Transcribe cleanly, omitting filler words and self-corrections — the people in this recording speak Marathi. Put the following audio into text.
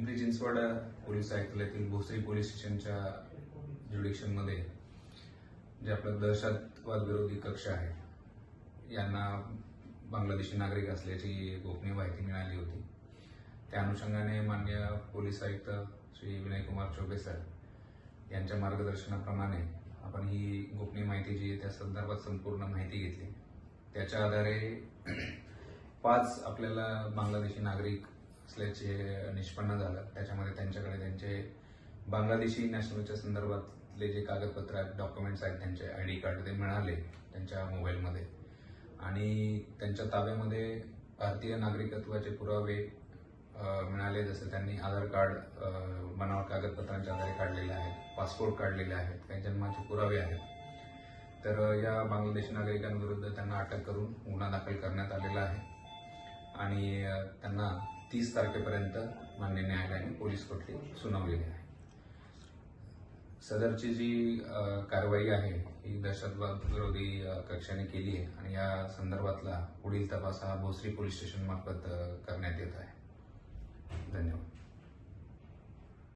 पिंपरी चिंचवड पोलीस आयुक्तालयातील भोसरी पोलीस स्टेशनच्या ज्युडिक्शनमध्ये जे आपलं दहशतवाद विरोधी कक्ष आहे यांना बांगलादेशी नागरिक असल्याची गोपनीय माहिती मिळाली होती। त्या अनुषंगाने माननीय पोलीस आयुक्त श्री विनय कुमार चौबे सर यांच्या मार्गदर्शनाप्रमाणे आपण ही गोपनीय माहिती जी त्या संदर्भात संपूर्ण माहिती घेतली। त्याच्या आधारे 5 आपल्याला बांगलादेशी नागरिक असल्याचे निष्पन्न झालं। त्याच्यामध्ये त्यांच्याकडे त्यांचे बांगलादेशी नॅशनलच्या संदर्भातले जे कागदपत्र आहेत, डॉक्युमेंट्स आहेत, त्यांचे आयडी कार्ड ते मिळाले त्यांच्या मोबाईलमध्ये आणि त्यांच्या ताब्यामध्ये भारतीय नागरिकत्वाचे पुरावे मिळाले। जसं त्यांनी आधार कार्ड बनावट कागदपत्रांच्या आधारे काढलेले आहेत, पासपोर्ट काढलेले आहेत, काही जन्माचे पुरावे आहेत। तर या बांगलादेशी नागरिकांविरुद्ध त्यांना अटक करून गुन्हा दाखल करण्यात आलेला आहे आणि त्यांना 30 तारखेपर्यंत मान्य न्यायालयाने पोलीस कोठडी सुनावलेली आहे। सदरची जी कारवाई आहे ही दहशतवाद विरोधी कक्षाने केली आहे आणि या संदर्भातला पुढील तपास हा भोसरी पोलीस स्टेशन मार्फत करण्यात येत आहे। धन्यवाद।